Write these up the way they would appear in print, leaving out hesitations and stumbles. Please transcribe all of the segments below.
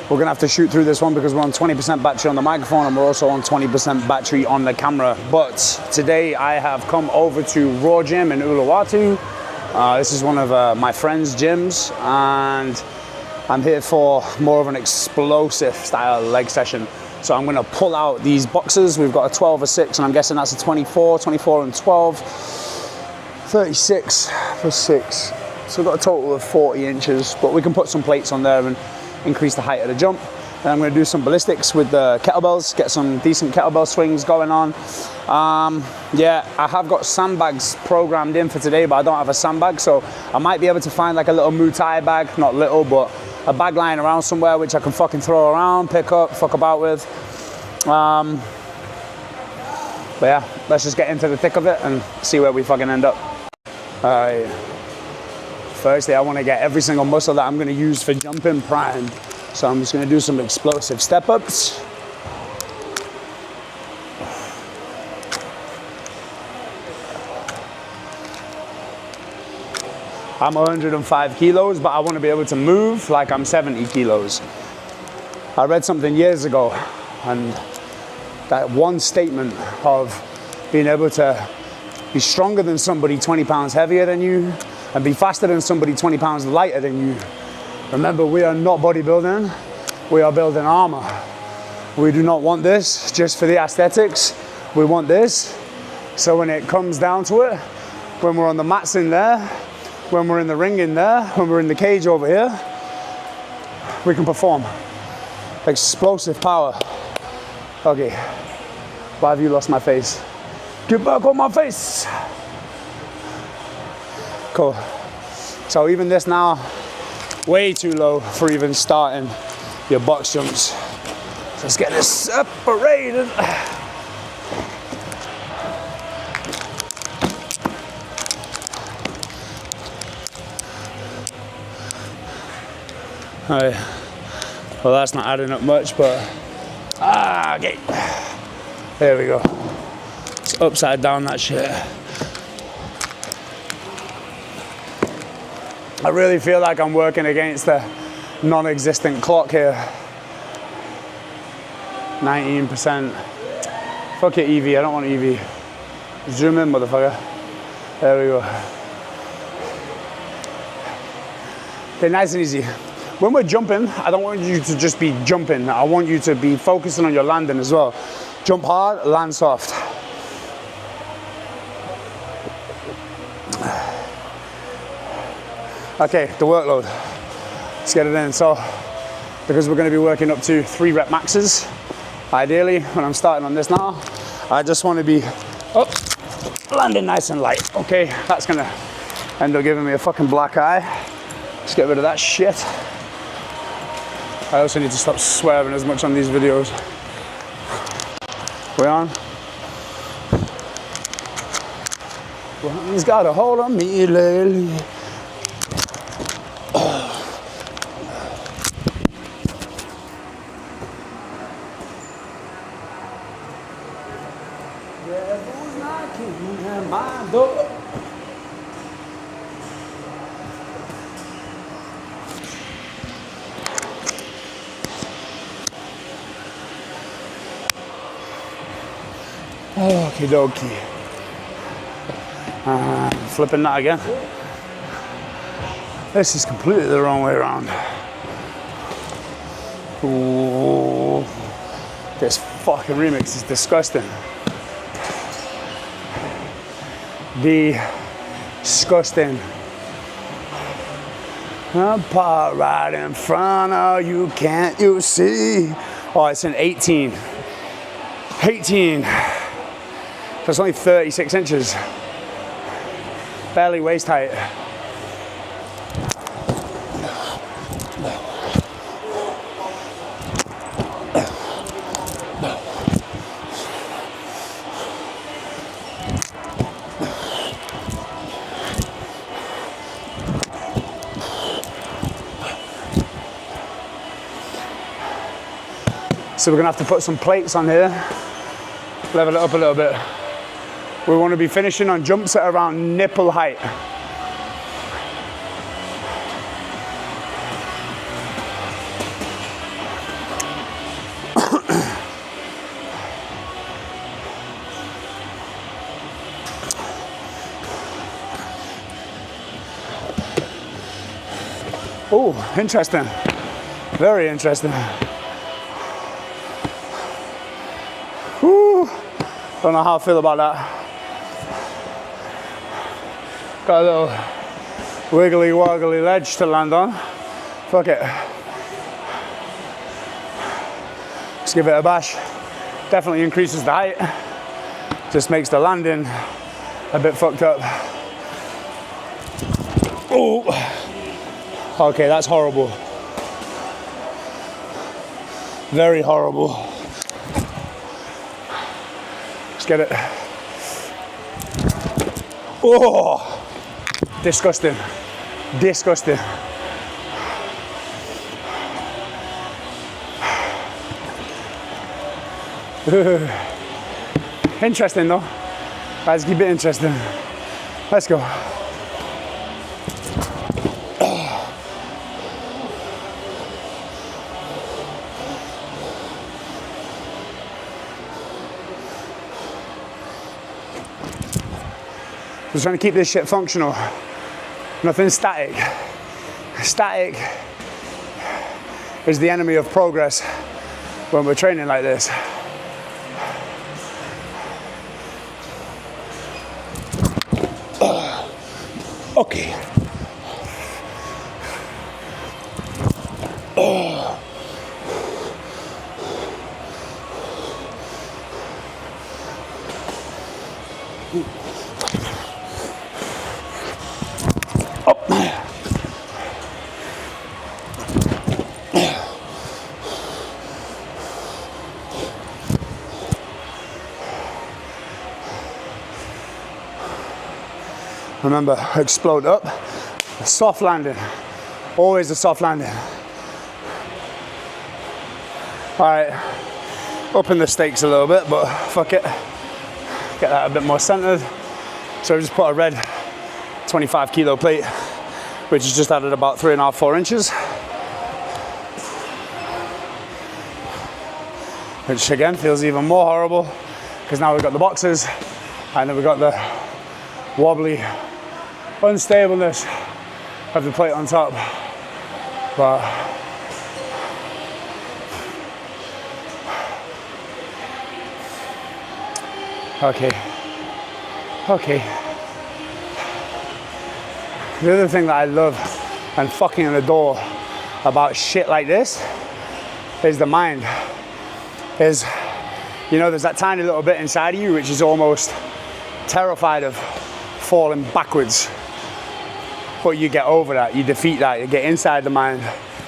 We're gonna have to shoot through this one because we're on 20% battery on the microphone and we're also on 20% battery on the camera. But today I have come over to Raw Gym in Uluwatu. This is one of my friend's gyms, and I'm here for more of an explosive style leg session. So I'm gonna pull out these boxes. We've got a 12, a 6, and I'm guessing that's a 24, 24 and 12, 36 for 6. So we've got a total of 40 inches, but we can put some plates on there and increase the height of the jump. And I'm going to do some ballistics with the kettlebells, get some decent kettlebell swings going on. Yeah, I have got sandbags programmed in for today, but I don't have a sandbag, so I might be able to find like a little Muay Thai bag, not little, but a bag lying around somewhere which I can fucking throw around, pick up, fuck about with. But yeah, let's just get into the thick of it and see where we fucking end up. Alright. Firstly, I want to get every single muscle that I'm going to use for jumping primed. So I'm just going to do some explosive step-ups. I'm 105 kilos, but I want to be able to move like I'm 70 kilos. I read something years ago, and that one statement of being able to be stronger than somebody 20 pounds heavier than you, and be faster than somebody 20 pounds lighter than you. Remember, we are not bodybuilding, we are building armor. We do not want this just for the aesthetics. We want this, so when it comes down to it, when we're on the mats in there, when we're in the ring in there, when we're in the cage over here, we can perform. Explosive power. Okay, why have you lost my face? Get back on my face. Cool. So even this now, way too low for even starting your box jumps. So let's get this separated. All right. Well, that's not adding up much, but okay. There we go. It's upside down, that shit. I really feel like I'm working against a non-existent clock here. 19%. Fuck it, EV, I don't want EV. Zoom in, motherfucker. There we go. Okay, nice and easy. When we're jumping, I don't want you to just be jumping. I want you to be focusing on your landing as well. Jump hard, land soft. Okay, the workload. Let's get it in. So, because we're going to be working up to 3 rep maxes, ideally, when I'm starting on this now, I just want to be landing nice and light. Okay, that's going to end up giving me a fucking black eye. Let's get rid of that shit. I also need to stop swearing as much on these videos. We on? Well, he's got a hold on me lately. Okie dokie. Flipping that again. This is completely the wrong way around. Ooh, this fucking remix is disgusting. Disgusting. A part right in front of you, can't you see? Oh, it's an 18. 18. That's only 36 inches. Barely waist height. So we're gonna have to put some plates on here, level it up a little bit. We want to be finishing on jumps at around nipple height. Oh, interesting. Very interesting. Whew. Don't know how I feel about that. Got a little wiggly woggly ledge to land on. Fuck it. Let's give it a bash. Definitely increases the height. Just makes the landing a bit fucked up. Oh. Okay, that's horrible. Very horrible. Let's get it. Oh, disgusting. Disgusting. Interesting though. Let's keep it interesting. Let's go. Just trying to keep this shit functional. Nothing static. Static is the enemy of progress when we're training like this. Okay. Remember, explode up, a soft landing, always a soft landing. All right, upping the stakes a little bit, but fuck it. Get that a bit more centered. So I just put a red 25 kilo plate, which has just added about 3.5, 4 inches. Which again feels even more horrible because now we've got the boxes and then we've got the wobbly unstableness of the plate on top. But okay. The other thing that I love and fucking adore about shit like this is the mind. Is, you know, there's that tiny little bit inside of you which is almost terrified of falling backwards. But you get over that, you defeat that, you get inside the mind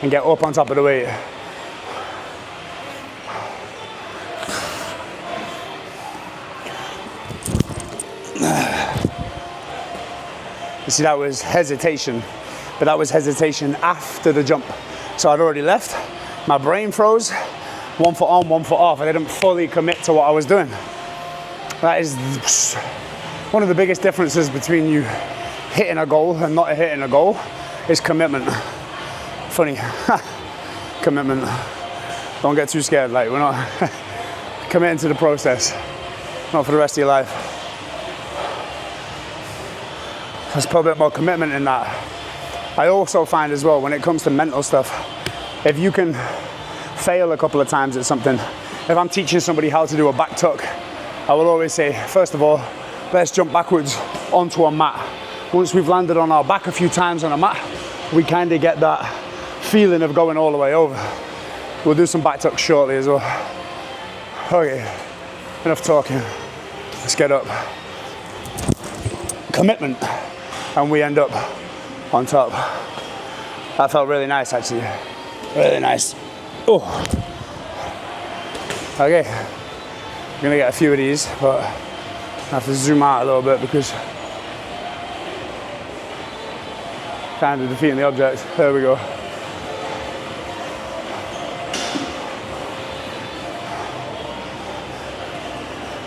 and get up on top of the weight. You see, that was hesitation, but that was hesitation after the jump. So I'd already left, my brain froze, 1 foot on, 1 foot off. I didn't fully commit to what I was doing. That is one of the biggest differences between you hitting a goal and not hitting a goal is commitment. Funny. Commitment. Don't get too scared, like we're not committing to the process. Not for the rest of your life. There's probably a bit more commitment in that. I also find as well, when it comes to mental stuff, if you can fail a couple of times at something, if I'm teaching somebody how to do a back tuck, I will always say, first of all, let's jump backwards onto a mat. Once we've landed on our back a few times on a mat, we kind of get that feeling of going all the way over. We'll do some back tucks shortly as well. Okay, enough talking. Let's get up. Commitment. And we end up on top. That felt really nice, actually. Really nice. Oh. Okay. I'm gonna get a few of these, but I have to zoom out a little bit because kind of defeating the object. There we go.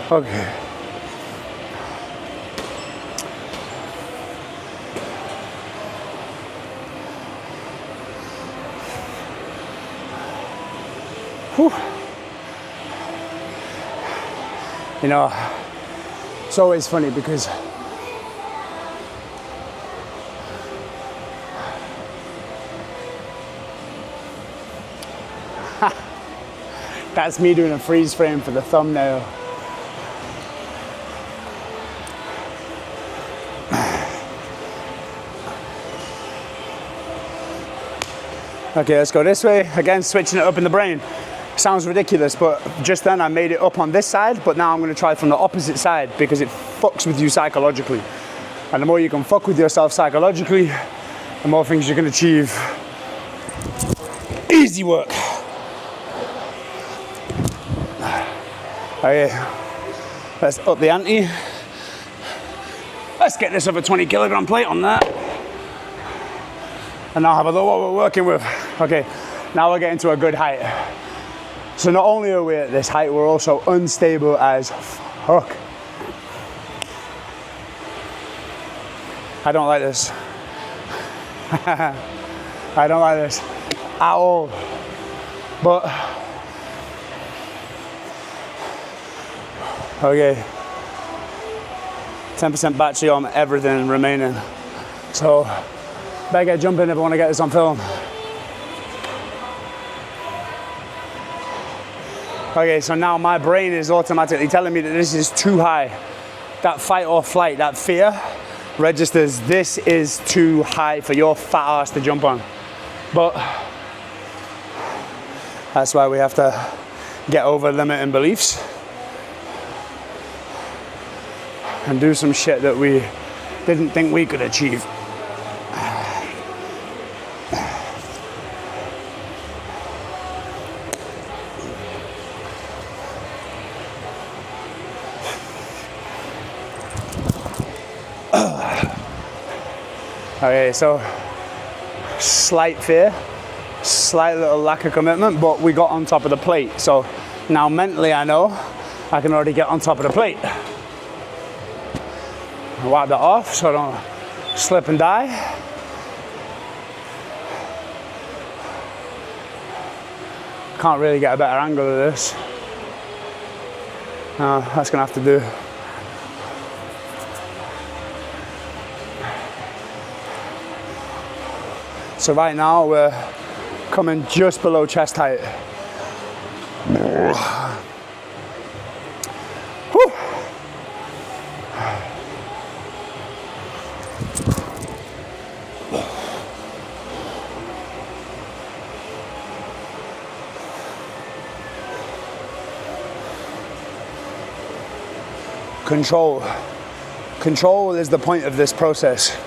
Okay. Whew. You know, it's always funny because That's me doing a freeze frame for the thumbnail. Okay, let's go this way. Again, switching it up in the brain. Sounds ridiculous, but just then I made it up on this side, but now I'm gonna try from the opposite side because it fucks with you psychologically. And the more you can fuck with yourself psychologically, the more things you can achieve. Easy work. Okay, let's up the ante. Let's get this other 20 kilogram plate on that. And now have a look what we're working with. Okay, now we're getting to a good height. So not only are we at this height, we're also unstable as fuck. I don't like this. I don't like this at all. But, okay. 10% battery on everything remaining. So, better get jumping if I want to get this on film. Okay, so now my brain is automatically telling me that this is too high. That fight or flight, that fear registers, this is too high for your fat ass to jump on. But that's why we have to get over limiting beliefs and do some shit that we didn't think we could achieve. Okay, so slight fear, slight little lack of commitment, but we got on top of the plate. So now mentally I know I can already get on top of the plate. I wipe that off so I don't slip and die. Can't really get a better angle of this. That's gonna have to do. So right now we're coming just below chest height. Whew. Control. Control is the point of this process.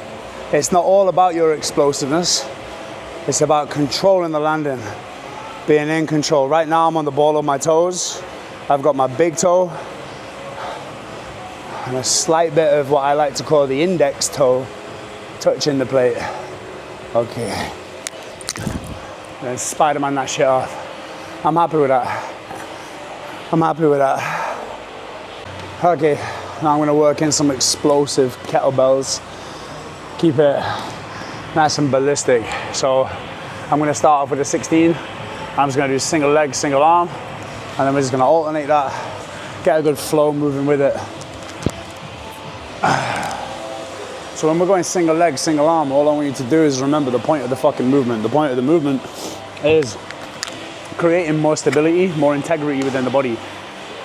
It's not all about your explosiveness. It's about controlling the landing, being in control. Right now I'm on the ball of my toes. I've got my big toe and a slight bit of what I like to call the index toe touching the plate. Okay. Let's Spider-Man that shit off. I'm happy with that. I'm happy with that. Okay, now I'm gonna work in some explosive kettlebells. Keep it nice and ballistic. So I'm gonna start off with a 16. I'm just gonna do single leg, single arm, and then we're just gonna alternate that, get a good flow moving with it. So when we're going single leg, single arm, all I want you to do is remember the point of the fucking movement. The point of the movement is creating more stability, more integrity within the body.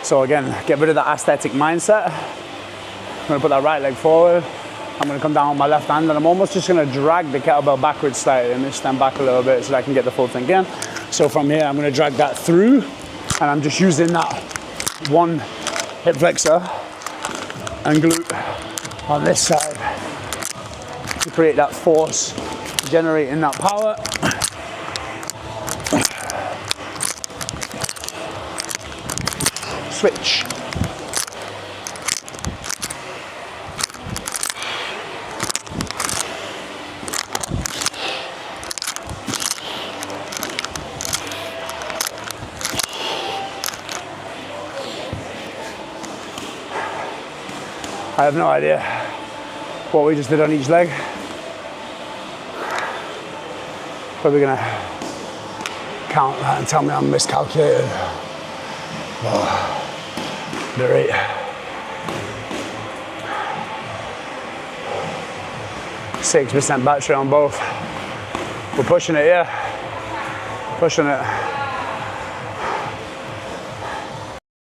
So again, get rid of that aesthetic mindset. I'm gonna put that right leg forward. I'm gonna come down with my left hand and I'm almost just gonna drag the kettlebell backwards slightly and just stand back a little bit so that I can get the full thing in. So from here, I'm gonna drag that through and I'm just using that one hip flexor and glute on this side to create that force, generating that power. Switch. I have no idea what we just did on each leg. Probably gonna count that and tell me I'm miscalculated. Oh, the rate. %6 battery on both. We're pushing it here. Pushing it.